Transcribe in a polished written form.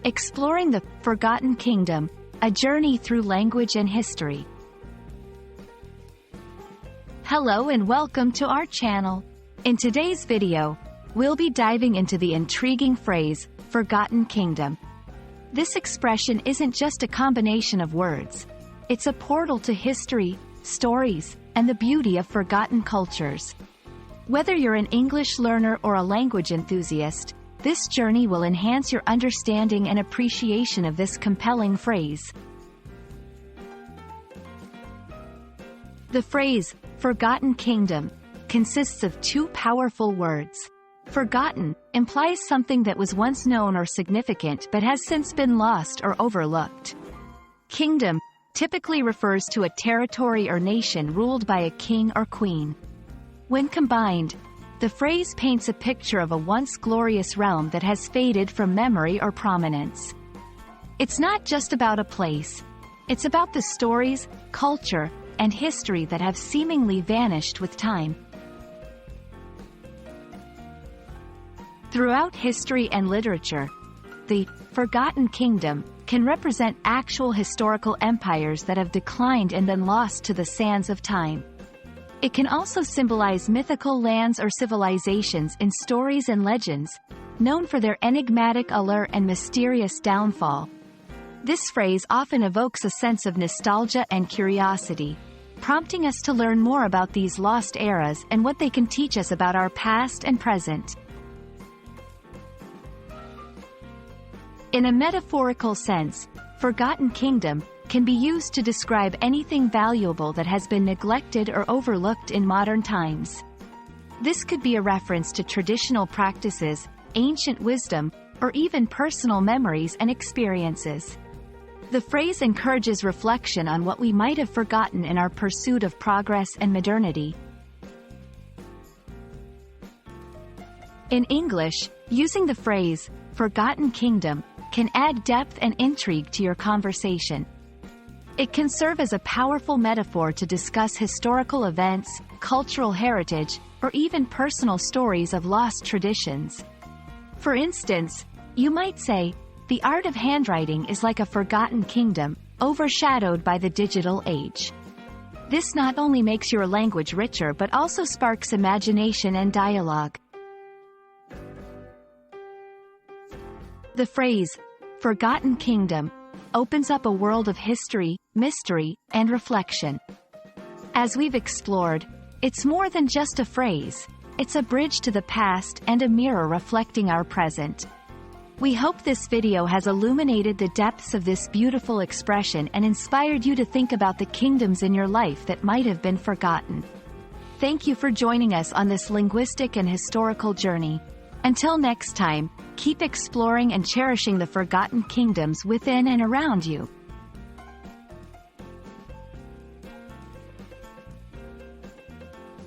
Exploring the Forgotten Kingdom, a journey through language and history. Hello and welcome to our channel. In today's video, we'll be diving into the intriguing phrase, Forgotten Kingdom. This expression isn't just a combination of words. It's a portal to history, stories, and the beauty of forgotten cultures. Whether you're an English learner or a language enthusiast, this journey will enhance your understanding and appreciation of this compelling phrase. The phrase, Forgotten Kingdom, consists of two powerful words. Forgotten implies something that was once known or significant but has since been lost or overlooked. Kingdom typically refers to a territory or nation ruled by a king or queen. When combined, the phrase paints a picture of a once glorious realm that has faded from memory or prominence. It's not just about a place. It's about the stories, culture, and history that have seemingly vanished with time. Throughout history and literature, the Forgotten Kingdom can represent actual historical empires that have declined and been lost to the sands of time. It can also symbolize mythical lands or civilizations in stories and legends, known for their enigmatic allure and mysterious downfall. This phrase often evokes a sense of nostalgia and curiosity, prompting us to learn more about these lost eras and what they can teach us about our past and present. In a metaphorical sense, Forgotten Kingdom can be used to describe anything valuable that has been neglected or overlooked in modern times. This could be a reference to traditional practices, ancient wisdom, or even personal memories and experiences. The phrase encourages reflection on what we might have forgotten in our pursuit of progress and modernity. In English, using the phrase, Forgotten Kingdom, can add depth and intrigue to your conversation. It can serve as a powerful metaphor to discuss historical events, cultural heritage, or even personal stories of lost traditions. For instance, you might say, the art of handwriting is like a forgotten kingdom, overshadowed by the digital age. This not only makes your language richer but also sparks imagination and dialogue. The phrase, Forgotten Kingdom, opens up a world of history, mystery, and reflection. As we've explored, it's more than just a phrase. It's a bridge to the past and a mirror reflecting our present. We hope this video has illuminated the depths of this beautiful expression and inspired you to think about the kingdoms in your life that might have been forgotten. Thank you for joining us on this linguistic and historical journey. Until next time, keep exploring and cherishing the forgotten kingdoms within and around you.